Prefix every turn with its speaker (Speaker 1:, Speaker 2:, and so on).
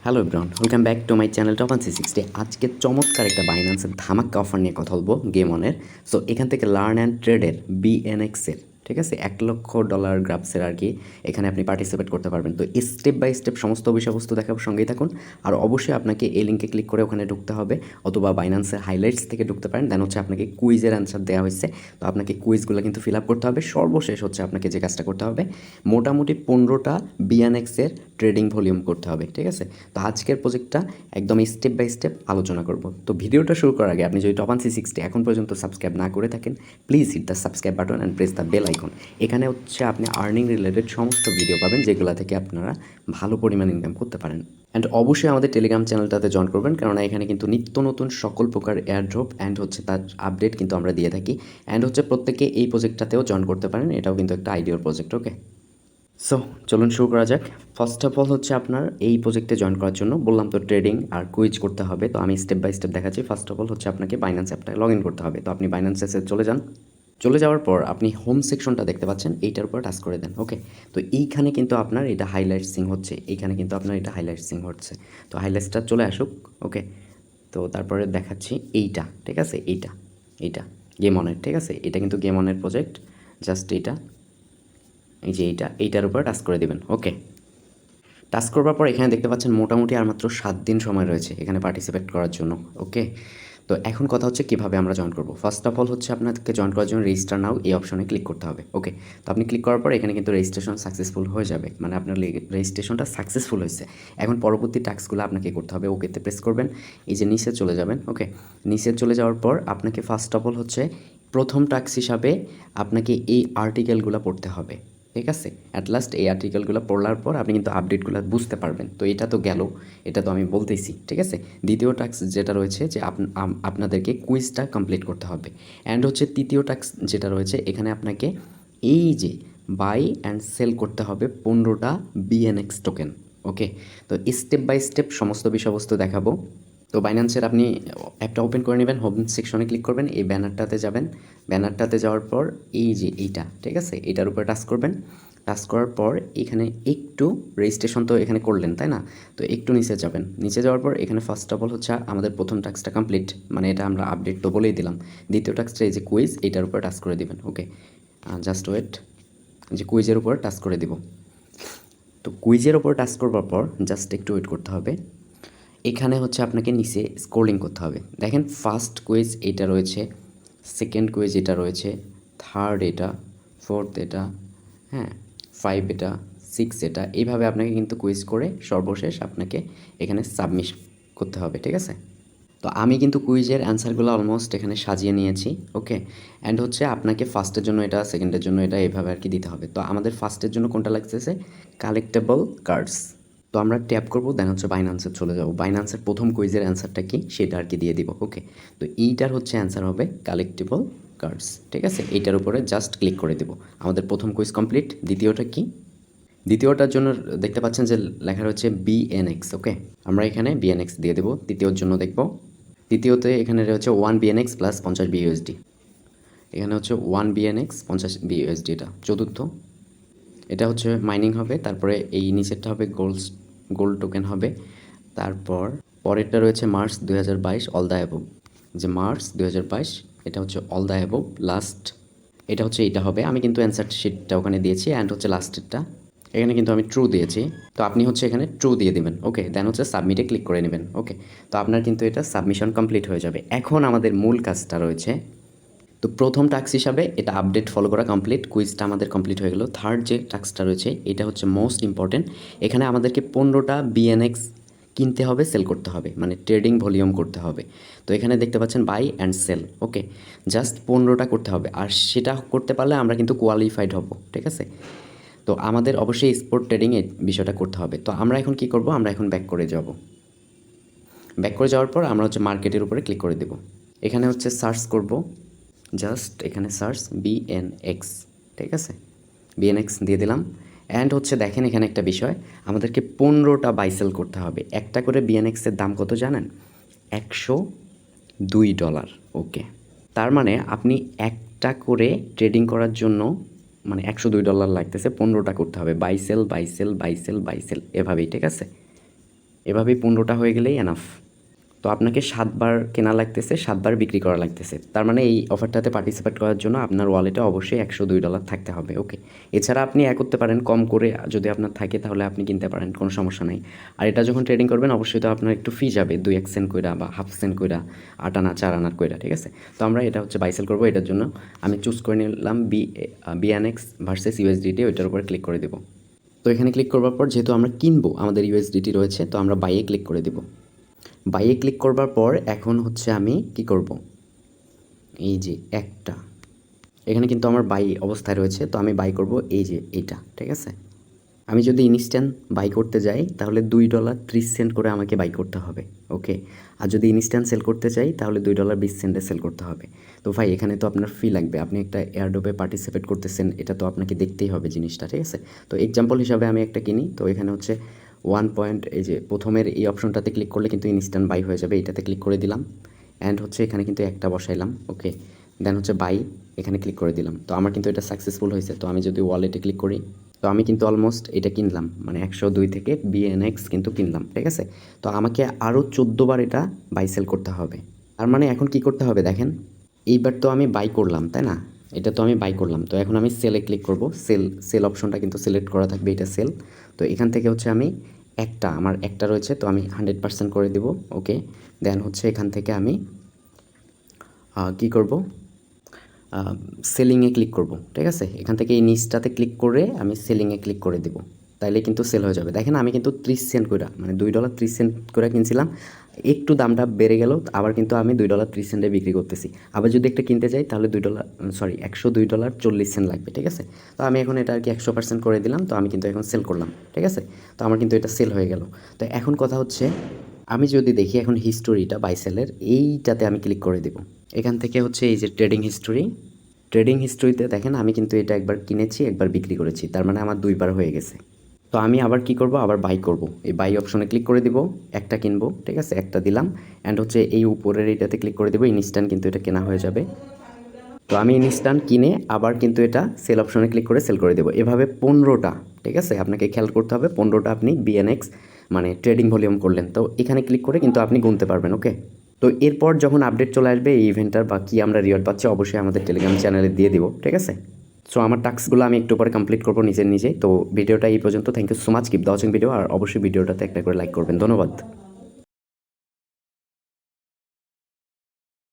Speaker 1: Hello everyone, welcome back to my channel top 360। আজকে চমৎকার একটা বাইন্যান্সের ধামাক্কা অফার নিয়ে কথা বলবো গেমনের। সো এখান থেকে লার্ন অ্যান্ড ট্রেডের বিএনএক্সের, ঠিক আছে, $1,00,000 গ্রাফসের আর কি এখানে আপনি পার্টিসিপেট করতে পারবেন। তো স্টেপ বাই স্টেপ সমস্ত বিষয়বস্তু দেখাবো, সঙ্গেই থাকুন। আর অবশ্যই আপনাকে এই লিঙ্কে ক্লিক করে ওখানে ঢুকতে হবে, অথবা বাইন্যান্সের হাইলাইটস থেকে ঢুকতে পারেন। দেন হচ্ছে আপনাকে কুইজের অ্যান্সার দেওয়া হয়েছে, তো আপনাকে কুইজগুলো কিন্তু ফিল আপ করতে হবে। সর্বশেষ হচ্ছে আপনাকে যে কাজটা করতে হবে, মোটামুটি 15টা বিএনএক্সের ট্রেডিং ভলিউম করতে হবে, ঠিক আছে। তো আজকের প্রজেক্টটা একদম স্টেপ বাই স্টেপ আলোচনা করব। তো ভিডিওটা শুরু করার আগে আপনি যদি টপ 360 এখন পর্যন্ত সাবস্ক্রাইব না করে থাকেন, please hit the subscribe button and press the bell icon. এখানে হচ্ছে আপনি আর্নিং রিলেটেড সমস্ত ভিডিও পাবেন, যেগুলো থেকে আপনারা ভালো পরিমাণ ইনকাম করতে পারেন। অ্যান্ড অবশ্যই আমাদের টেলিগ্রাম চ্যানেলটাতে জয়েন করবেন, কেননা এখানে কিন্তু নিত্য নতুন সকল প্রকার এয়ারড্রপ অ্যান্ড হচ্ছে তার আপডেট কিন্তু আমরা দিয়ে থাকি। অ্যান্ড হচ্ছে প্রত্যেকে এই প্রজেক্টটাতেও জয়েন করতে পারেন, এটাও কিন্তু একটা আইডিয়ার প্রজেক্ট। ওকে, সো চলুন শুরু করা যাক। ফার্স্ট অফ অল হচ্ছে আপনার এই প্রজেক্টে জয়েন করার জন্য বললাম তো ট্রেডিং আর কুইজ করতে হবে। তো আমি স্টেপ বাই স্টেপ দেখাচ্ছি। ফার্স্ট অফ অল হচ্ছে আপনাকে বাইন্যান্স অ্যাপটা লগ ইন করতে হবে। তো আপনি বাইন্যান্স অ্যাপে চলে যান। চলে যাওয়ার পর আপনি হোম সেকশনটা দেখতে পাচ্ছেন, এইটার উপর টাচ করে দেন। ওকে, তো এইখানে কিন্তু আপনার এটা হাইলাইট সিং হচ্ছে, এইখানে কিন্তু আপনার এটা হাইলাইট সিং হচ্ছে। তো হাইলাইটসটা চলে আসুক। ওকে, তো তারপরে দেখাচ্ছি এইটা, ঠিক আছে, এইটা গেমনের, ঠিক আছে, এটা কিন্তু গেমনের প্রজেক্ট। জাস্ট এইটা, এই যে এইটার উপর টাচ করে দেবেন। ওকে, টাচ করবার পর এখানে দেখতে পাচ্ছেন মোটামুটি আর মাত্র 7 দিন সময় রয়েছে এখানে পার্টিসিপেট করার জন্য। ওকে, তো এখন কথা হচ্ছে কীভাবে আমরা জয়েন করব। ফার্স্ট অফ অল হচ্ছে আপনাকে জয়েন করার জন্য রেজিস্টার নাও এই অপশনে ক্লিক করতে হবে। ওকে, তো আপনি ক্লিক করার পর এখানে কিন্তু রেজিস্ট্রেশন সাকসেসফুল হয়ে যাবে, মানে আপনার রেজিস্ট্রেশনটা সাকসেসফুল হয়েছে। এখন পরবর্তী টাস্কগুলো আপনাকে করতে হবে। ওকেতে প্রেস করবেন, এই যে নিচে চলে যাবেন। ওকে, নিচে চলে যাওয়ার পর আপনাকে ফার্স্ট অফ অল হচ্ছে প্রথম টাস্ক হিসাবে আপনাকে এই আর্টিকেলগুলো পড়তে হবে, ঠিক আছে। অ্যাট লাস্ট এই আর্টিকেলগুলো পড়ার পর আপনি কিন্তু আপডেটগুলো বুঝতে পারবেন। তো এটা তো গেল, এটা তো আমি বলতেইছি, ঠিক আছে। দ্বিতীয় টাস্ক যেটা রয়েছে যে আপনাদেরকে কুইজটা কমপ্লিট করতে হবে। অ্যান্ড হচ্ছে তৃতীয় টাস্ক যেটা রয়েছে, এখানে আপনাকে এই যে বাই অ্যান্ড সেল করতে হবে 15টা বিএনএক্স টোকেন। ওকে, তো স্টেপ বাই স্টেপ সমস্ত বিষয়বস্তু দেখাবো। তো বাইন্যান্সের আপনি অ্যাপটা ওপেন করে নেবেন, হোম সেকশনে ক্লিক করবেন, এই ব্যানারটাতে যাবেন। ব্যানারটাতে যাওয়ার পর এই যে এইটা, ঠিক আছে, এটার উপরে টাচ করবেন। টাচ করার পর এখানে একটু রেজিস্ট্রেশন তো এখানে করলেন, তাই না। তো একটু নিচে যাবেন, নিচে যাওয়ার পর এখানে ফার্স্ট অফ অল হচ্ছে আমাদের প্রথম টাস্কটা কমপ্লিট, মানে এটা আমরা আপডেট তো বলেই দিলাম। দ্বিতীয় টাস্কটা এই যে কুইজ, এইটার উপর টাচ করে দিবেন। ওকে, জাস্ট ওয়েট, যে কুইজের উপর টাচ করে দিব। তো কুইজের উপর টাচ করবার পর জাস্ট একটু ওয়েট করতে হবে। এখানে হচ্ছে আপনাকে নিচে স্ক্রলিং করতে হবে। দেখেন ফার্স্ট কুইজ এটা রয়েছে, সেকেন্ড কুইজ এটা রয়েছে, থার্ড এটা, ফোর্থ এটা, হ্যাঁ, 5 এটা, 6 এটা, এইভাবে আপনাকে কিন্তু কুইজ করে সর্বশেষ আপনাকে এখানে সাবমিট করতে হবে, ঠিক আছে। তো আমি কিন্তু কুইজের অ্যান্সারগুলো অলমোস্ট এখানে সাজিয়ে নিয়েছি। ওকে, অ্যান্ড হচ্ছে আপনাকে ফার্স্টের জন্য এটা, সেকেন্ডের জন্য এটা, এইভাবে আর কি দিতে হবে। তো আমাদের ফার্স্টের জন্য কোনটা লাগতেছে, কালেক্টেবল কার্ডস। তো আমরা ট্যাপ করবো, দেন হচ্ছে বাইন্যান্সে চলে যাবো। বাইন্যান্সের প্রথম কুইজের অ্যান্সারটা কি সেটা আর কি দিয়ে দিব। ওকে, তো এইটার হচ্ছে অ্যান্সার হবে কালেক্টেবল কার্ডস, ঠিক আছে। এইটার উপরে জাস্ট ক্লিক করে দেবো। আমাদের প্রথম কুইজ কমপ্লিট। দ্বিতীয়টা কি, দ্বিতীয়টার জন্য দেখতে পাচ্ছেন যে লেখা রয়েছে বিএনএক্স। ওকে, আমরা এখানে বিএনএক্স দিয়ে দেবো। তৃতীয়র জন্য দেখব, তৃতীয়তে এখানে রয়েছে 1 বিএনএক্স প্লাস 50 বিইউএসডি। এখানে হচ্ছে 1 বিএনএক্স 50 বিইউএসডি। এটা চতুর্থ, এটা হচ্ছে মাইনিং হবে। তারপরে এই নিচেরটা হবে গোল্ড টোকেন হবে। তারপর পরেরটা রয়েছে মার্চ 2022 অল দ্য অ্যাবভ, যে মার্চ 2022 এটা হচ্ছে অল দ্য অ্যাবভ। লাস্ট এটা হচ্ছে এটা হবে। আমি কিন্তু অ্যান্সার শিটটা ওখানে দিয়েছি। অ্যান্ড হচ্ছে লাস্টেরটা এখানে কিন্তু আমি ট্রু দিয়েছি। তো আপনি হচ্ছে এখানে ট্রু দিয়ে দেবেন। ওকে, দেন হচ্ছে সাবমিটে ক্লিক করে নেবেন। ওকে, তো আপনার কিন্তু এটা সাবমিশন কমপ্লিট হয়ে যাবে। এখন আমাদের মূল কাজটা রয়েছে। তো প্রথম টাস্ক হিসাবে এটা আপডেট ফলো করা কমপ্লিট, কুইজটা আমাদের কমপ্লিট হয়ে গেল। থার্ড যে টাস্কটা রয়েছে এটা হচ্ছে মোস্ট ইম্পর্টেন্ট। এখানে আমাদেরকে 15টা বিএনএক্স কিনতে হবে, সেল করতে হবে, মানে ট্রেডিং ভলিউম করতে হবে। তো এখানে দেখতে পাচ্ছেন buy and sell. Okay, just 15টা করতে হবে, আর সেটা করতে পারলে আমরা কিন্তু কোয়ালিফাইড হব, ঠিক আছে। তো আমাদের অবশ্যই স্পোর্ট ট্রেডিংয়ে বিষয়টা করতে হবে। তো আমরা এখন কি করব, আমরা এখন ব্যাক করে যাব। ব্যাক করে যাওয়ার পর আমরা হচ্ছে মার্কেটের উপরে ক্লিক করে দেব। এখানে হচ্ছে সার্চ করব, জাস্ট এখানে সার্চ বিএনএক্স, ঠিক আছে, বিএনএক্স দিয়ে দিলাম। অ্যান্ড হচ্ছে দেখেন এখানে একটা বিষয়, আমাদেরকে 15টা বাইসেল করতে হবে। একটা করে বিএনএক্সের দাম কত জানেন, $102। ওকে, তার মানে আপনি একটা করে ট্রেডিং করার জন্য মানে $102 লাগতেছে, 15টা করতে হবে, বাইসেল বাইসেল বাইসেল বাইসেল, এভাবেই, ঠিক আছে। এভাবেই 15টা হয়ে গেলেই এনাফ। তো আপনাকে 7বার কেনা লাগতেছে, 7বার বিক্রি করা লাগতেছে। তার মানে এই অফারটাতে পার্টিসিপেট করার জন্য আপনার ওয়ালেটে অবশ্যই $102 থাকতে হবে। ওকে, এছাড়া আপনি করতে পারেন কম করে, যদি আপনার থাকে তাহলে আপনি কিনতে পারেন, কোনো সমস্যা নাই। আর এটা যখন ট্রেডিং করবেন অবশ্যই তো আপনার একটু ফি যাবে, 2-1 সেন্ট কইরা বা হাফ সেন্ট কইরা, 8 আনা 4 আনার কইরা, ঠিক আছে। তো আমরা এটা হচ্ছে বাই সেল করবো, এটার জন্য আমি চুজ করে নিলাম BNX ভার্সেস USDT, ওইটার উপরে ক্লিক করে দেবো। তো এখানে ক্লিক করবার পর যেহেতু আমরা কিনবো, আমাদের USDT রয়েছে, তো আমরা বাইয়ে ক্লিক করে দেবো। বাইয়ে ক্লিক করবার পর এখন হচ্ছে আমি কি করব, এই যে একটা এখানে কিন্তু আমার বাই অবস্থায় রয়েছে, তো আমি বাই করব এই যে এইটা, ঠিক আছে। আমি যদি ইনস্ট্যান্ট বাই করতে যাই তাহলে $2.30 করে আমাকে বাই করতে হবে। ওকে, আর যদি ইনস্ট্যান্ট সেল করতে চাই তাহলে $2.20 সেল করতে হবে। তো ভাই এখানে তো আপনার ফি লাগবে, আপনি একটা এয়ারড্রপে পার্টিসিপেট করতেছেন, এটা তো আপনাকে দেখতেই হবে জিনিসটা, ঠিক আছে। তো এক্সাম্পল হিসাবে আমি একটা কিনি, তো এখানে হচ্ছে 1 পয়েন্ট, এই যে প্রথমের এই অপশনটাতে ক্লিক করলে কিন্তু ইনস্ট্যান্ট বাই হয়ে যাবে, এটাতে ক্লিক করে দিলাম। অ্যান্ড হচ্ছে এখানে কিন্তু একটা বসাইলাম। ওকে, দেন হচ্ছে বাই, এখানে ক্লিক করে দিলাম। তো আমার কিন্তু এটা সাকসেসফুল হয়েছে। তো আমি যদি ওয়ালেটে ক্লিক করি, তো আমি কিন্তু অলমোস্ট এটা কিনলাম, মানে 102 থেকে BNX কিন্তু কিনলাম, ঠিক আছে। তো আমাকে আরও 14বার এটা বাই সেল করতে হবে। তার মানে এখন কি করতে হবে দেখেন, এইবার তো আমি বাই করলাম, তাই না? এটা তো আমি বাই করলাম, তো এখন আমি সেলে ক্লিক করব। সেল অপশনটা কিন্তু সিলেক্ট করা থাকবে, এটা সেল। তো এখান থেকে হচ্ছে আমি আমার একটা রয়েছে, তো আমি 100% করে দেব। ওকে, দেন হচ্ছে এখান থেকে আমি কি করব, সেলিংয়ে ক্লিক করব, ঠিক আছে। এখান থেকে এই নিচটাতে ক্লিক করে আমি সেলিংয়ে ক্লিক করে দেবো, তাইলে কিন্তু সেল হয়ে যাবে। দেখেন আমি কিন্তু 30 সেন্ট করে, মানে $2.30 করে কিনছিলাম, একটু দামটা বেড়ে গেল, আবার কিন্তু আমি $2.30 বিক্রি করতেছি। আবার যদি একটা কিনতে যাই তাহলে $102.40 লাগবে, ঠিক আছে। তো আমি এখন এটা আর কি 100% করে দিলাম, তো আমি কিন্তু এখন সেল করলাম, ঠিক আছে। তো আমার কিন্তু এটা সেল হয়ে গেল। তো এখন কথা হচ্ছে, আমি যদি দেখি এখন হিস্টোরিটা বাই সেলের, এইটাতে আমি ক্লিক করে দেবো। এখান থেকে হচ্ছে এই যে ট্রেডিং হিস্টোরিতে দেখেন আমি কিন্তু এটা একবার কিনেছি, একবার বিক্রি করেছি, তার মানে আমার 2বার হয়ে গেছে। তো আমি আবার কি করব, আবার বাই করব। এই বাই অপশনে ক্লিক করে দিব, একটা কিনবো, ঠিক আছে, একটা দিলাম। অ্যান্ড হচ্ছে এই উপরের এইটাতে ক্লিক করে দেবো, ইনস্ট্যান্ট কিন্তু এটা কেনা হয়ে যাবে। তো আমি ইনস্ট্যান্ট কিনে আবার কিন্তু এটা সেল অপশনে ক্লিক করে সেল করে দেবো, এভাবে 15টা, ঠিক আছে। আপনাকে খেয়াল করতে হবে 15টা আপনি BNX মানে ট্রেডিং ভলিউম করলেন, তো এখানে ক্লিক করে কিন্তু আপনি গুনতে পারবেন। ওকে, তো এরপর যখন আপডেট চলে আসবে এই ইভেন্টটার বা কি আমরা রিওয়ার্ড পাচ্ছি, অবশ্যই আমাদের টেলিগ্রাম চ্যানেলে দিয়ে দিব, ঠিক আছে। সো আমার টাস্কগুলো আমি একটু পরে কমপ্লিট করবো নিজেই। তো ভিডিওটা এই পর্যন্ত, thank you so much, keep the watching video, আর অবশ্যই ভিডিওটাতে একটা করে লাইক করবেন। ধন্যবাদ।